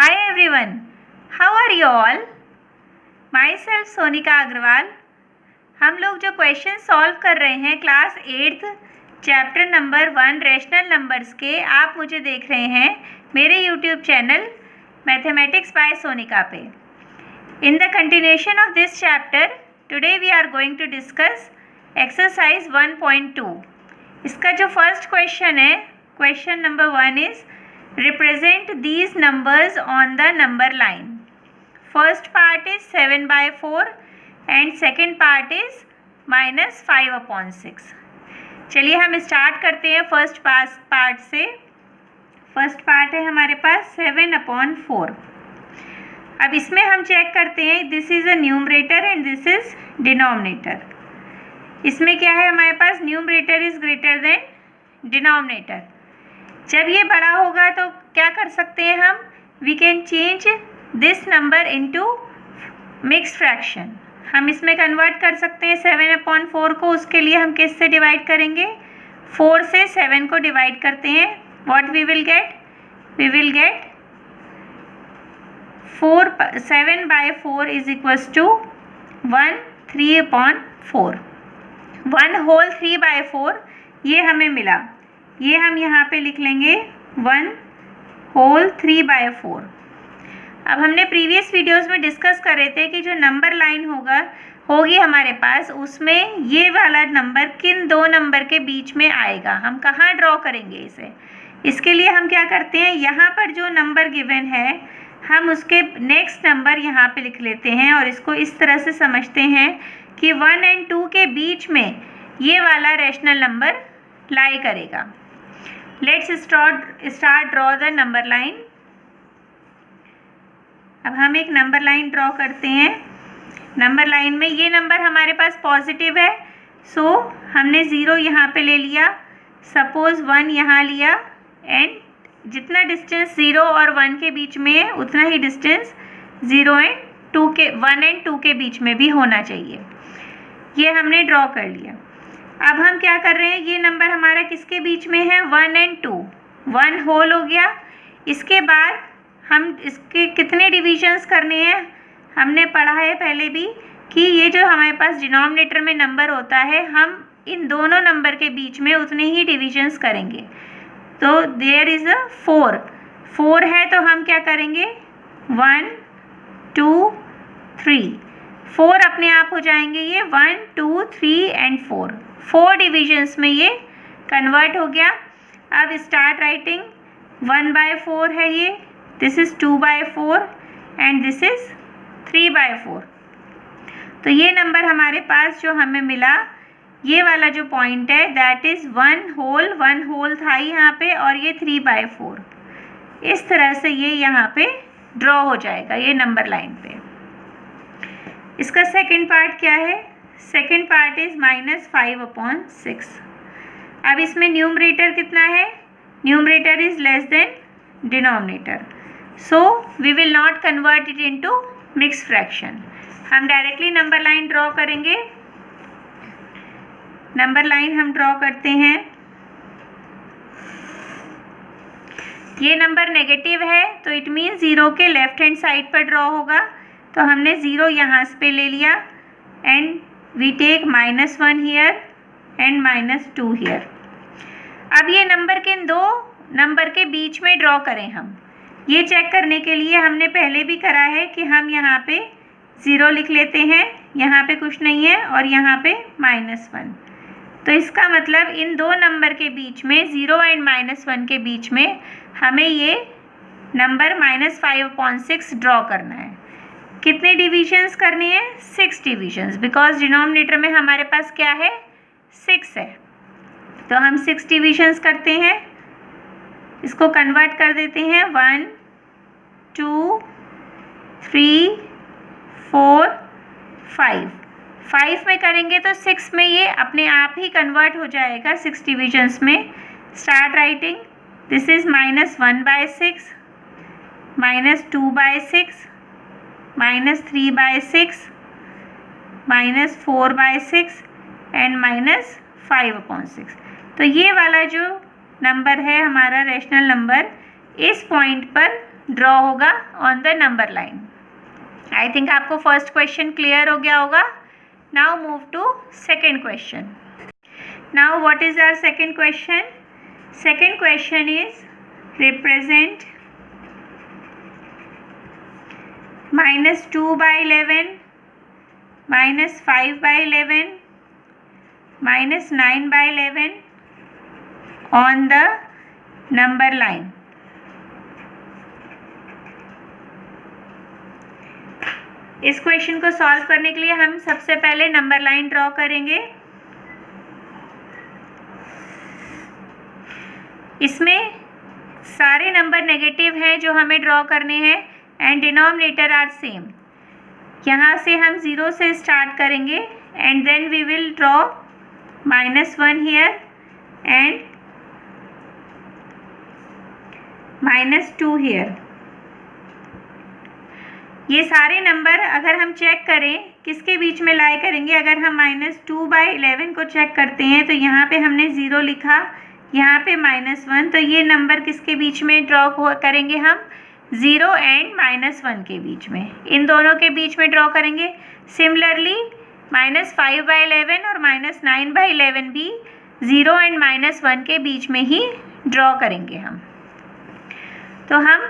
Hi everyone, how are you all? Myself Sonika Agarwal. हम लोग जो क्वेश्चन सॉल्व कर रहे हैं class 8th chapter number 1 rational numbers के, आप मुझे देख रहे हैं मेरे YouTube channel mathematics by Sonika पे। In the continuation of this chapter today we are going to discuss exercise 1.2। इसका जो फर्स्ट क्वेश्चन है, question number 1 is represent these numbers on the number line. First part is 7/4 and second part is -5/6. चलिए हम start करते हैं first part से। First part है हमारे पास 7/4। अब इसमें हम चेक करते हैं, this is a numerator and this is denominator. इसमें क्या है हमारे पास, numerator is greater than denominator. जब ये बड़ा होगा तो क्या कर सकते हैं हम, we can change this number into mixed fraction. हम इसमें कन्वर्ट कर सकते हैं 7/4 को। उसके लिए हम किससे डिवाइड करेंगे, 4 से 7 को डिवाइड करते हैं। What we will get, we will get 7/4 is equals to 1 3/4। 1 whole 3/4 ये हमें मिला। ये हम यहाँ पे लिख लेंगे 1 होल 3/4। अब हमने प्रीवियस वीडियोस में डिस्कस कर रहे थे कि जो नंबर लाइन होगी हमारे पास, उसमें ये वाला नंबर किन दो नंबर के बीच में आएगा, हम कहाँ ड्रॉ करेंगे इसे। इसके लिए हम क्या करते हैं, यहाँ पर जो नंबर गिवन है हम उसके नेक्स्ट नंबर यहाँ पे लिख लेते हैं और इसको इस तरह से समझते हैं कि 1 और 2 के बीच में ये वाला रैशनल नंबर लाई करेगा। Let's start draw the number line. अब हम एक नंबर लाइन ड्रॉ करते हैं। नंबर लाइन में ये नंबर हमारे पास पॉजिटिव है, सो हमने 0 यहाँ पे ले लिया। सपोज 1 यहाँ लिया एंड जितना डिस्टेंस 0 और 1 के बीच में है उतना ही डिस्टेंस 1 और 2 के बीच में भी होना चाहिए। ये हमने ड्रॉ कर लिया। अब हम क्या कर रहे हैं, ये नंबर हमारा किसके बीच में है, 1 और 2। 1 होल हो गया। इसके बाद हम इसके कितने डिविजन्स करने हैं, हमने पढ़ा है पहले भी कि ये जो हमारे पास डिनोमिनेटर में नंबर होता है, हम इन दोनों नंबर के बीच में उतने ही डिविजन्स करेंगे। तो देयर इज़ अ 4 है तो हम क्या करेंगे, 1 2 3 4 अपने आप हो जाएंगे। ये 1 2 3 एंड 4 डिविजन्स में ये कन्वर्ट हो गया। अब स्टार्ट राइटिंग। 1/4 है ये, this is 2/4 and this is 3/4। तो ये नंबर हमारे पास जो हमें मिला, ये वाला जो पॉइंट है दैट इज़ 1 होल था यहाँ पे और ये 3/4। इस तरह से ये यहाँ पे ड्रॉ हो जाएगा ये नंबर लाइन पे। इसका सेकंड पार्ट क्या है, सेकंड पार्ट इज -5/6। अब इसमें न्यूमरेटर कितना है, numerator is less than denominator, so we will not convert it into mixed fraction. हम डायरेक्टली नंबर लाइन ड्रॉ करेंगे। नंबर लाइन हम ड्रॉ करते हैं। ये नंबर नेगेटिव है तो इट मीन 0 के लेफ्ट हैंड साइड पर ड्रॉ होगा। तो हमने 0 यहाँ पे ले लिया and we take -1 here and -2 here. अब ये नंबर किन दो नंबर के बीच में ड्रॉ करें हम, ये चेक करने के लिए हमने पहले भी करा है कि हम यहाँ पे 0 लिख लेते हैं, यहाँ पे कुछ नहीं है और यहाँ पे -1। तो इसका मतलब इन दो नंबर के बीच में 0 एंड -1 के बीच में हमें ये नंबर -5/6 ड्रॉ करना है। कितने डिविजन्स करने हैं, 6 डिविजन्स, बिकॉज डिनोमिनेटर में हमारे पास क्या है, 6 है। तो हम 6 डिविजन्स करते हैं। इसको कन्वर्ट कर देते हैं 1 2 3 4 5 में करेंगे तो 6 में ये अपने आप ही कन्वर्ट हो जाएगा 6 डिविजन्स में। Start writing. This is -1/6 -2/6 -3/6 -4/6 and -5/6। तो ये वाला जो नंबर है हमारा रैशनल नंबर, इस पॉइंट पर ड्रॉ होगा on the number line. I think आपको फर्स्ट क्वेश्चन क्लियर हो गया होगा। Now move to second question. Now what is our second question? Second question is represent -2 by 11, -5 by 11, -9 by 11 on the number line। इस question को solve करने के लिए हम सबसे पहले नंबर लाइन ड्रॉ करेंगे। इसमें सारे नंबर नेगेटिव हैं जो हमें ड्रॉ करने हैं एंड डिनोमिनेटर आर सेम। यहाँ से हम 0 से स्टार्ट करेंगे and then we will draw -1 here and -2 here. ये सारे नंबर अगर हम चेक करें किसके बीच में लाई करेंगे, अगर हम -2 by 11 को चेक करते हैं तो यहाँ पे हमने 0 लिखा, यहाँ पे -1, तो ये नंबर किसके बीच में ड्रॉ करेंगे हम? 0 एंड -1 के बीच में, इन दोनों के बीच में ड्रॉ करेंगे। सिमिलरली -5 by 11 और -9 by 11 भी 0 एंड -1 के बीच में ही ड्रॉ करेंगे हम। तो हम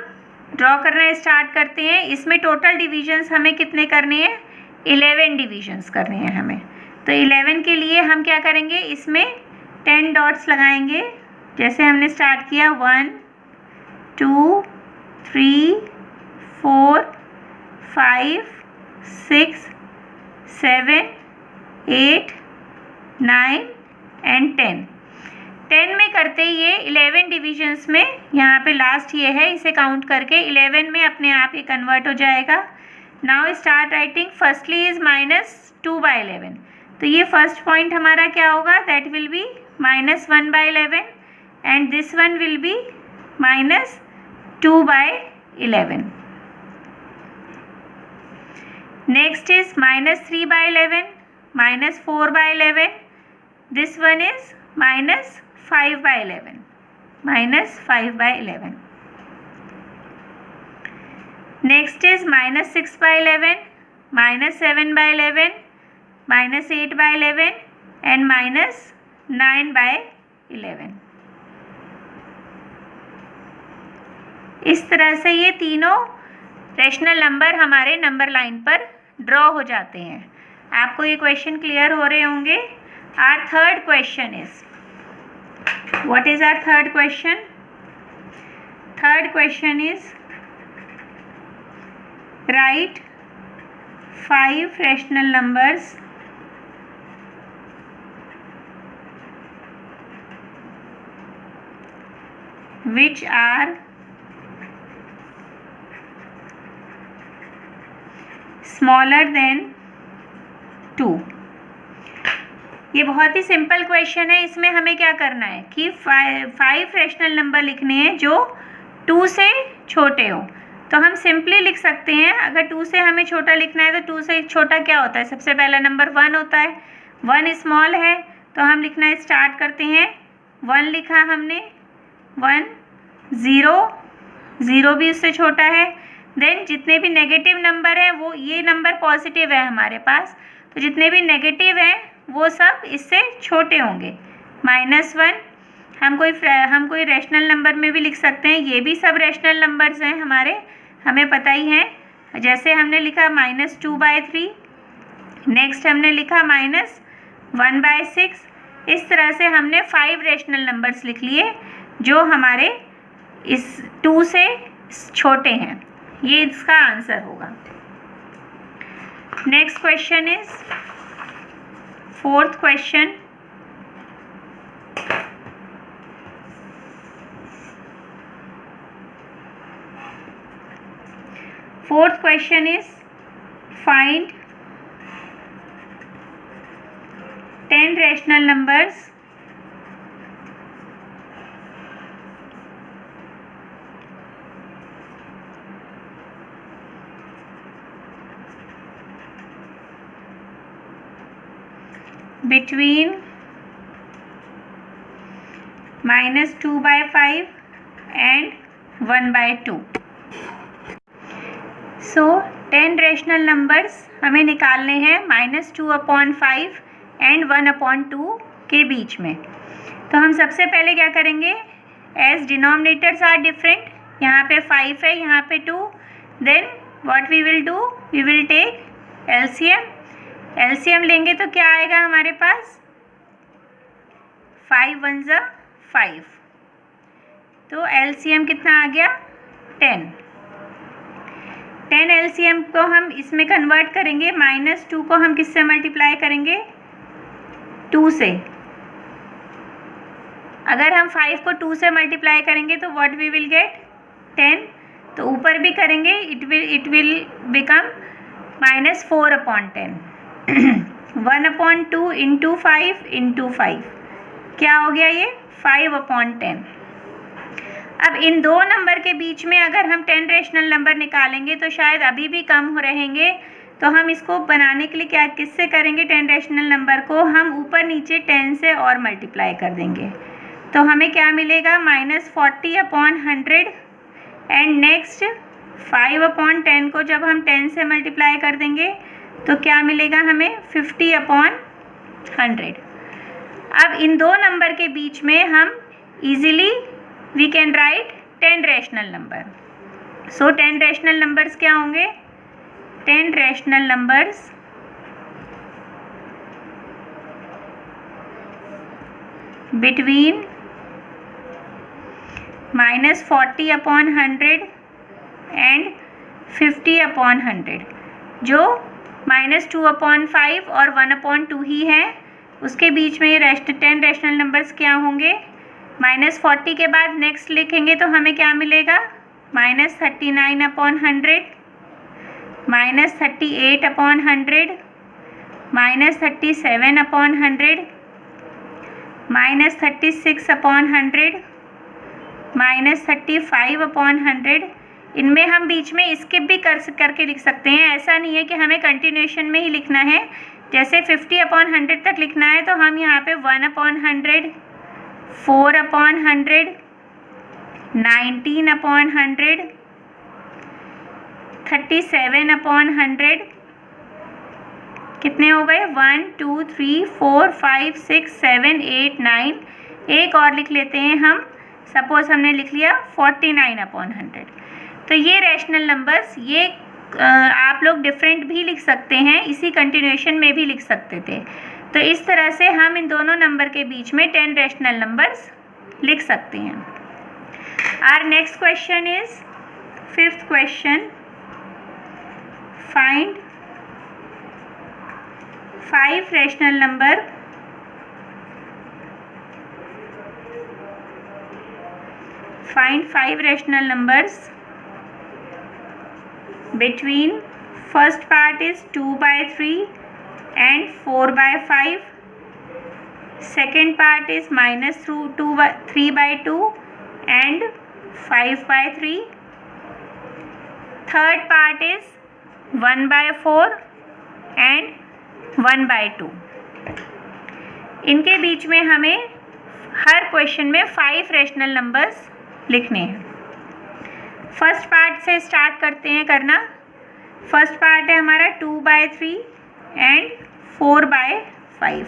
ड्रॉ करना स्टार्ट करते हैं। इसमें टोटल डिविजन्स हमें कितने करने हैं? 11 डिविजन्स करने हैं हमें। तो 11 के लिए हम क्या करेंगे, इसमें 10 डॉट्स लगाएंगे। जैसे हमने स्टार्ट किया 1 2 3 4 5 6 7 8 9 एंड 10। 10 में करते ये 11 डिविजन्स में, यहाँ पे लास्ट ये है, इसे काउंट करके 11 में अपने आप ये कन्वर्ट हो जाएगा। Now start writing. Firstly is -2 by 11, तो ये फर्स्ट पॉइंट हमारा क्या होगा? That will be -1 by 11 and this one will be -2 by 11। Next is -3 by 11, -4 by 11, this one is -5 by 11, -5 by 11। Next is -6 by 11, -7 by 11, -8 by 11 and -9 by 11। इस तरह से ये तीनों रैशनल नंबर हमारे नंबर लाइन पर ड्रॉ हो जाते हैं। आपको ये क्वेश्चन क्लियर हो रहे होंगे। Our third question is, what is our third question? Third question is write 5 rational numbers which are smaller than 2। ये बहुत ही सिंपल क्वेश्चन है। इसमें हमें क्या करना है कि 5 रैशनल नंबर लिखने हैं जो 2 से छोटे हो। तो हम सिंपली लिख सकते हैं, अगर 2 से हमें छोटा लिखना है तो 2 से छोटा क्या होता है? सबसे पहला नंबर 1 होता है। 1 स्मॉल है तो हम लिखना स्टार्ट करते हैं। 1 लिखा हमने, 1 0, 0 भी उससे छोटा है। देन जितने भी नेगेटिव नंबर हैं वो, ये नंबर पॉजिटिव है हमारे पास, तो जितने भी नेगेटिव हैं वो सब इससे छोटे होंगे। -1 हम कोई रैशनल नंबर में भी लिख सकते हैं, ये भी सब रैशनल नंबर्स हैं हमारे, हमें पता ही है। जैसे हमने लिखा -2 by 3, नेक्स्ट हमने लिखा -1 by 6। इस तरह से हमने 5 रैशनल नंबर्स लिख लिए जो हमारे इस 2 से छोटे हैं। ये इसका आंसर होगा। Next question is fourth question. Fourth question is find 10 rational numbers between -2 by 5 and 1 by 2। So 10 rational numbers हमें निकालने हैं -2/5 एंड 1/2 के बीच में। तो हम सबसे पहले क्या करेंगे, एज डिनोमिनेटर्स आर डिफरेंट, यहाँ पे 5 है, यहाँ पे 2, then what we will do, we will take LCM. LCM लेंगे तो क्या आएगा हमारे पास, 5 1 ज़ा 5, तो एलसीएम कितना आ गया 10। 10 एलसीएम को हम इसमें कन्वर्ट करेंगे, -2 को हम किससे मल्टीप्लाई करेंगे, 2 से। अगर हम 5 को 2 से मल्टीप्लाई करेंगे तो व्हाट वी विल गेट 10, तो ऊपर भी करेंगे it will become -4/10। 1/2 into 5 into 5 क्या हो गया ये 5/10। अब इन दो नंबर के बीच में अगर हम 10 रेशनल नंबर निकालेंगे तो शायद अभी भी कम हो रहेंगे, तो हम इसको बनाने के लिए क्या किससे करेंगे, 10 रेशनल नंबर को हम ऊपर नीचे 10 से और मल्टीप्लाई कर देंगे। तो हमें क्या मिलेगा, -40/100 एंड नेक्स्ट 5/10 को जब हम 10 से मल्टीप्लाई कर देंगे तो क्या मिलेगा हमें 50/100। अब इन दो नंबर के बीच में हम easily we can write 10 rational number. So 10 rational numbers क्या होंगे, 10 रेशनल नंबर्स बिटवीन -40/100 एंड 50/100, जो -2/5 और 1/2 ही है, उसके बीच में ये 10 रेशनल नंबर्स क्या होंगे, -40 के बाद नेक्स्ट लिखेंगे तो हमें क्या मिलेगा, -39/100, -38/100, -37/100, -36/100, -35/100। इनमें हम बीच में स्किप भी करके लिख सकते हैं, ऐसा नहीं है कि हमें कंटिन्यूएशन में ही लिखना है। जैसे 50/100 तक लिखना है तो हम यहाँ पे 1/100, 4/100, 19/100, 37/100, कितने हो गए 1 2 3 4 5 6 7 8 9, एक और लिख लेते हैं हम, सपोज हमने लिख लिया 49/100। तो ये रेशनल नंबर्स ये आप लोग डिफरेंट भी लिख सकते हैं, इसी कंटिन्यूएशन में भी लिख सकते थे। तो इस तरह से हम इन दोनों नंबर के बीच में 10 रेशनल नंबर्स लिख सकते हैं। Our next question is 5th question, find 5 rational number find 5 rational numbers between, first part is 2/3 and 4/5, second part is -3/2 and 5/3, third part is 1/4 and 1/2। इनके बीच में हमें हर क्वेश्चन में 5 रेशनल नंबर्स लिखने हैं। फर्स्ट पार्ट से स्टार्ट करते हैं करना। फर्स्ट पार्ट है हमारा 2/3 एंड 4/5।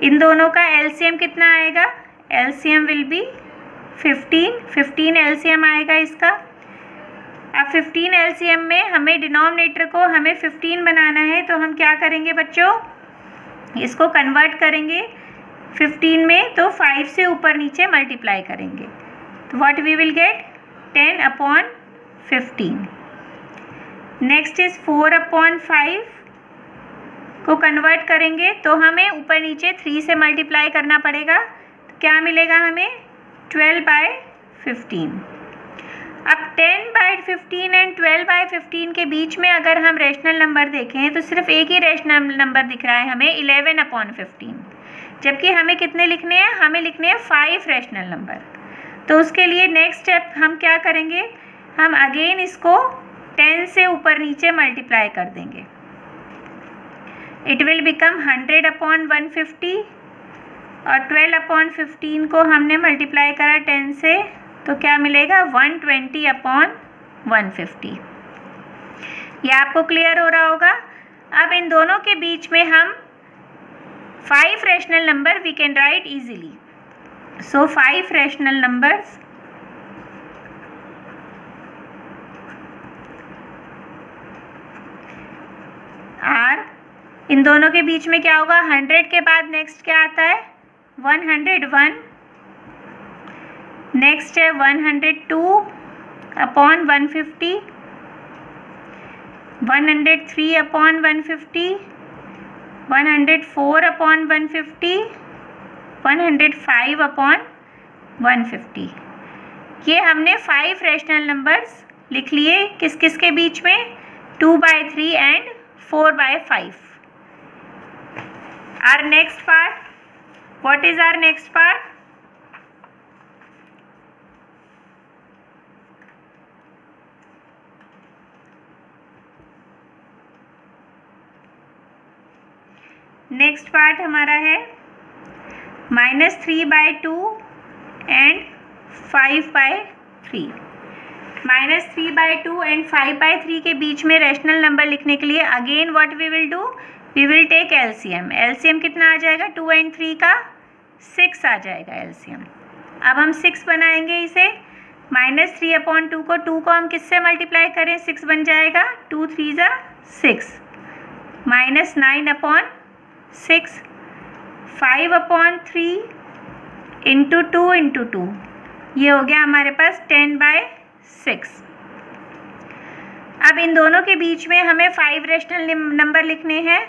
इन दोनों का एलसीएम कितना आएगा, एलसीएम विल बी 15 एलसीएम आएगा इसका। अब 15 एलसीएम में हमें डिनोमिनेटर को हमें 15 बनाना है, तो हम क्या करेंगे बच्चों, इसको कन्वर्ट करेंगे 15 में, तो 5 से ऊपर नीचे मल्टीप्लाई करेंगे, तो what we will get 10/15। Next is 4/5 को कन्वर्ट करेंगे तो हमें ऊपर नीचे 3 से मल्टीप्लाई करना पड़ेगा, तो क्या मिलेगा हमें 12/15। अब 10/15 एंड 12/15 के बीच में अगर हम रेशनल नंबर देखें तो सिर्फ एक ही रेशनल नंबर दिख रहा है हमें 11/15, जबकि हमें कितने लिखने हैं, हमें लिखने हैं 5 रेशनल नंबर। तो उसके लिए नेक्स्ट स्टेप हम क्या करेंगे, हम अगेन इसको 10 से ऊपर नीचे मल्टीप्लाई कर देंगे, इट विल बिकम 100/150 और 12/15 को हमने मल्टीप्लाई करा 10 से, तो क्या मिलेगा 120/150। 150। ये आपको क्लियर हो रहा होगा। अब इन दोनों के बीच में हम 5 rational number we can write easily. So 5 rational numbers are, इन दोनों के बीच में क्या होगा, 100 के बाद नेक्स्ट क्या आता है, 101, नेक्स्ट है 102 अपॉन 150, 103 अपॉन 150, 104 अपॉन 150, 105 अपॉन 150। ये हमने 5 रैशनल नंबर्स लिख लिए किस किस के बीच में, 2/3 and 4/5। Our next part, what is our next part? Next part हमारा है -3/2 एंड 5/3। -3/2 एंड 5/3 के बीच में रैशनल नंबर लिखने के लिए again what we will do, we will take LCM. LCM कितना आ जाएगा, 2 एंड 3 का 6 आ जाएगा एलसीएम। अब हम 6 बनाएंगे इसे, -3/2 को 2 को हम किससे मल्टीप्लाई करें, 6 बन जाएगा, 2 3 ज़ा 6, -9/6, 5/3 इंटू 2 इंटू 2, ये हो गया हमारे पास 10/6। अब इन दोनों के बीच में हमें 5 रैशनल नंबर लिखने हैं।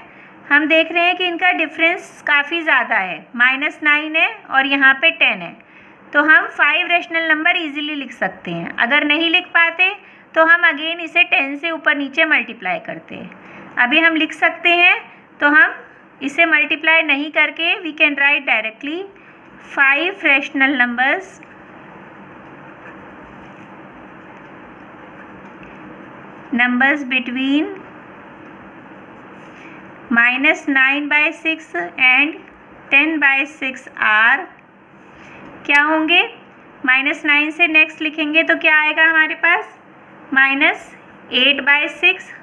हम देख रहे हैं कि इनका डिफरेंस काफ़ी ज़्यादा है, -9 है और यहाँ पे 10 है, तो हम 5 रैशनल नंबर इजीली लिख सकते हैं। अगर नहीं लिख पाते तो हम अगेन इसे 10 से ऊपर नीचे मल्टीप्लाई करते हैं। अभी हम लिख सकते हैं, तो हम इसे मल्टीप्लाई नहीं करके we can write directly 5 rational numbers between -9/6 and 10/6 are क्या होंगे, -9 से नेक्स्ट लिखेंगे तो क्या आएगा हमारे पास, -8/6,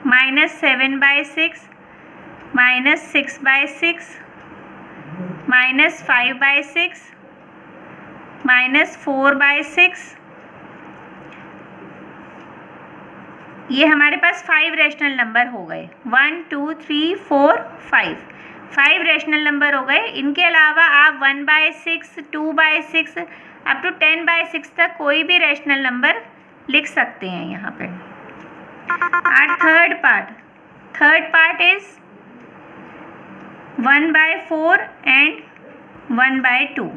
-7/6, -6/6, -5/6, -4/6। ये हमारे पास 5 रैशनल नंबर हो गए, 1 2 3 4 5 रैशनल नंबर हो गए। इनके अलावा आप 1/6, 2/6 अप टू 10/6 तक कोई भी रैशनल नंबर लिख सकते हैं यहाँ पे। और third part is 1/4 and 1/2।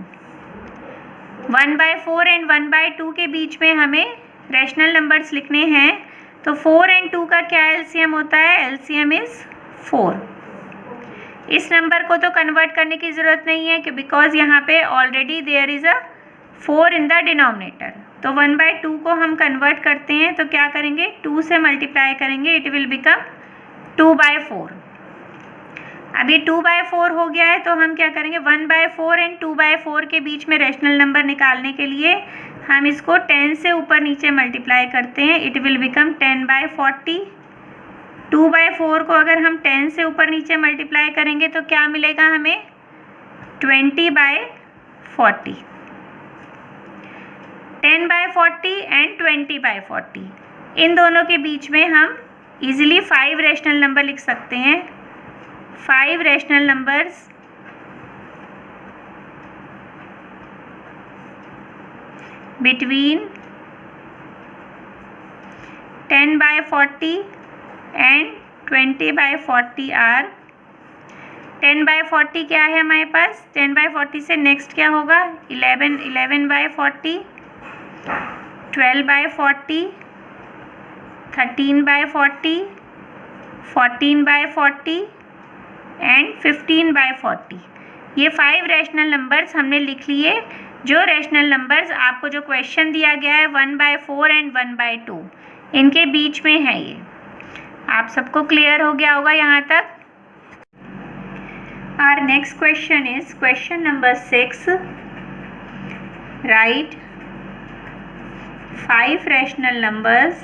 1/4 and 1/2 के बीच में हमें रैशनल नंबर्स लिखने हैं, तो 4 एंड 2 का क्या एलसीएम होता है, एलसीएम इज 4। इस नंबर को तो कन्वर्ट करने की ज़रूरत नहीं है कि बिकॉज यहाँ पे already there is a 4 in the denominator. तो 1/2 को हम कन्वर्ट करते हैं, तो क्या करेंगे, 2 से मल्टीप्लाई करेंगे, इट विल बिकम 2/4। अब ये 2/4 हो गया है, तो हम क्या करेंगे, 1/4 एंड 2/4 के बीच में रैशनल नंबर निकालने के लिए हम इसको 10 से ऊपर नीचे मल्टीप्लाई करते हैं, इट विल बिकम 10/40। 2/4 को अगर हम 10 से ऊपर नीचे मल्टीप्लाई करेंगे तो क्या मिलेगा हमें, 20/40। 10/40 एंड 20/40, इन दोनों के बीच में हम इजीली 5 रैशनल नंबर लिख सकते हैं। 5 rational numbers between 10/40 and 20/40 are. 10/40 क्या है हमारे पास, 10/40 से नेक्स्ट क्या होगा, 11/40, 12/40, 13/40, 14/40 एंड 15/40। ये 5 रैशनल नंबर्स हमने लिख लिए। जो रैशनल नंबर्स आपको जो क्वेश्चन दिया गया है 1/4 एंड 1/2, इनके बीच में है ये। आप सबको क्लियर हो गया होगा यहाँ तक। Our next question is question number 6। Write 5 rational numbers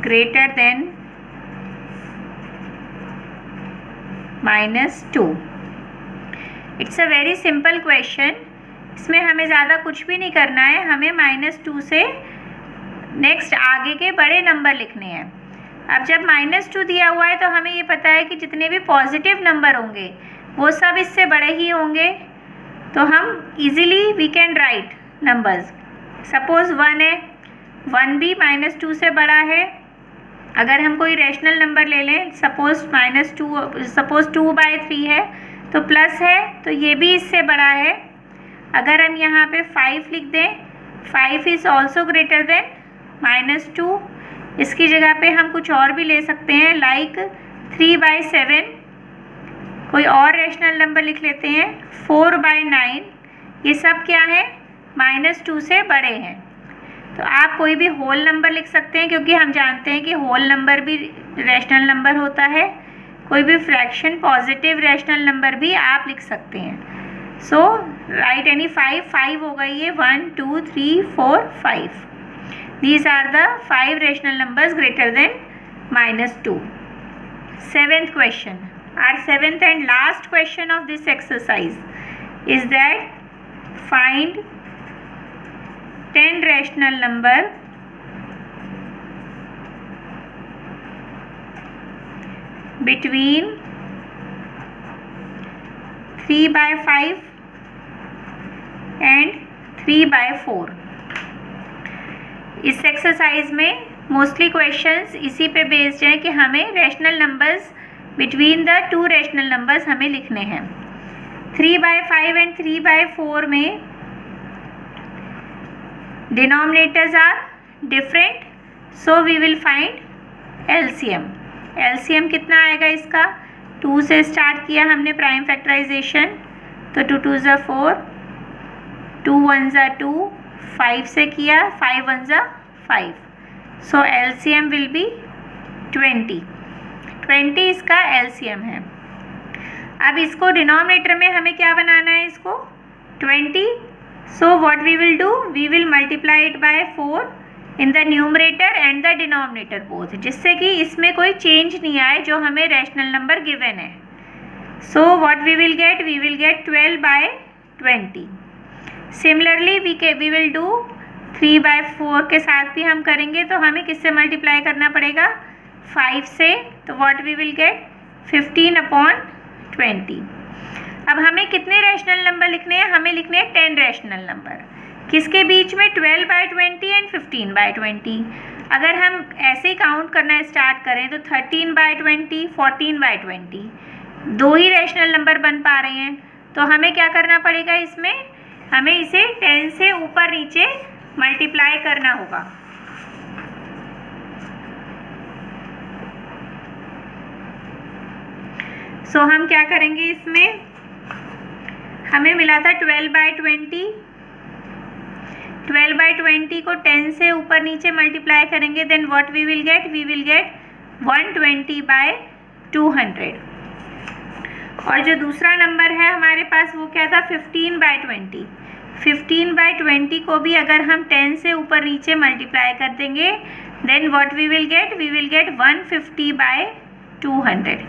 greater than -2. It's a very simple question. इसमें हमें ज़्यादा कुछ भी नहीं करना है, हमें -2 से नेक्स्ट आगे के बड़े नंबर लिखने हैं. अब जब -2 दिया हुआ है तो हमें ये पता है कि जितने भी पॉजिटिव नंबर होंगे वो सब इससे बड़े ही होंगे. तो हम easily we can write numbers. Suppose 1 है, 1 भी -2 से बड़ा है. अगर हम कोई रैशनल नंबर ले लें, सपोज 2/3 है तो प्लस है तो ये भी इससे बड़ा है. अगर हम यहाँ पे 5 लिख दें, 5 इज़ ऑल्सो ग्रेटर देन -2. इसकी जगह पे हम कुछ और भी ले सकते हैं, लाइक 3/7. कोई और रैशनल नंबर लिख लेते हैं, 4/9. ये सब क्या है, -2 से बड़े हैं. तो आप कोई भी होल नंबर लिख सकते हैं, क्योंकि हम जानते हैं कि होल नंबर भी रैशनल नंबर होता है. कोई भी फ्रैक्शन पॉजिटिव रैशनल नंबर भी आप लिख सकते हैं. सो राइट एनी 5 हो गई है, 1 2 3 4 5. These are the 5 rational numbers greater than -2. 7th question. Our 7th and last question of this exercise is that find 10 rational number between 3/5 and 3/4. इस एक्सरसाइज में मोस्टली क्वेश्चंस इसी पे बेस्ड हैं कि हमें rational numbers between the 2 rational numbers हमें लिखने हैं. 3/5 एंड 3/4 में denominators are different, so we will find LCM. LCM कितना आएगा इसका, 2 से स्टार्ट किया हमने प्राइम फैक्टराइजेशन, तो 2 2 ज़ा 4, 2 1 ज़ा 2, 5 से किया, 5 1 ज़ा 5. सो एलसीएम विल बी 20. 20 इसका एलसीएम है. अब इसको डिनोमिनेटर में हमें क्या बनाना है, इसको 20. So what we will do, we will multiply it by 4 in the numerator and the denominator both, जिससे कि इसमें कोई चेंज नहीं आए जो हमें रैशनल नंबर गिवन है. So what we will get 12/20. Similarly we will do 3/4 के साथ भी हम करेंगे, तो हमें किससे मल्टीप्लाई करना पड़ेगा, 5 से. तो व्हाट वी विल गेट 15/20. अब हमें कितने रैशनल नंबर लिखने हैं, हमें लिखने हैं 10 रैशनल नंबर. किसके बीच में, 12/20 एंड 15/20. अगर हम ऐसे ही काउंट करना स्टार्ट करें तो 13/20, 14/20 दो ही रैशनल नंबर बन पा रहे हैं. तो हमें क्या करना पड़ेगा, इसमें हमें इसे 10 से ऊपर नीचे मल्टीप्लाई करना होगा. सो हम क्या करेंगे, इसमें हमें मिला था 12/20. 12/20 को 10 से ऊपर नीचे मल्टीप्लाई करेंगे, then what we will get 120/200. और जो दूसरा नंबर है हमारे पास वो क्या था, 15/20. 15/20 को भी अगर हम 10 से ऊपर नीचे मल्टीप्लाई कर देंगे, then what we will get 150/200.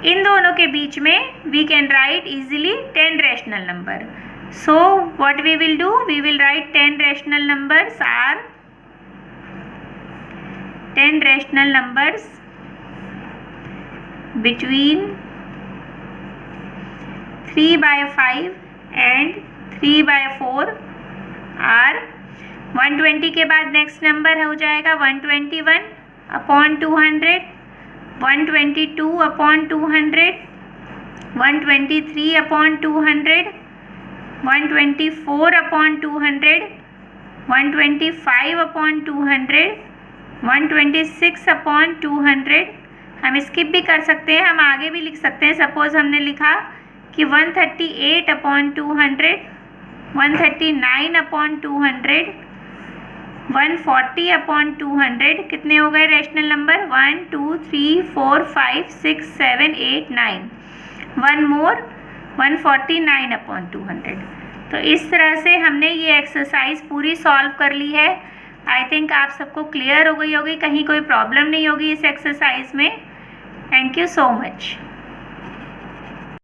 इन दोनों के बीच में we can write easily 10 rational number. So what we will do, we will write 10 rational numbers are 10 rational numbers between 3/5 and 3/4 are 120 के बाद नेक्स्ट नंबर हो जाएगा 121/200, 122/200, 123/200, 124/200, 125/200, 126/200. हम स्किप भी कर सकते हैं, हम आगे भी लिख सकते हैं. सपोज हमने लिखा कि 138/200, 139/200, 140/200. कितने हो गए रैशनल नंबर, 1 2 3 4 5 6 7 8 9. One more 149/200। तो इस तरह से हमने ये एक्सरसाइज पूरी सॉल्व कर ली है। आई थिंक आप सबको क्लियर हो गई होगी, कहीं कोई प्रॉब्लम नहीं होगी इस एक्सरसाइज में। Thank you so much.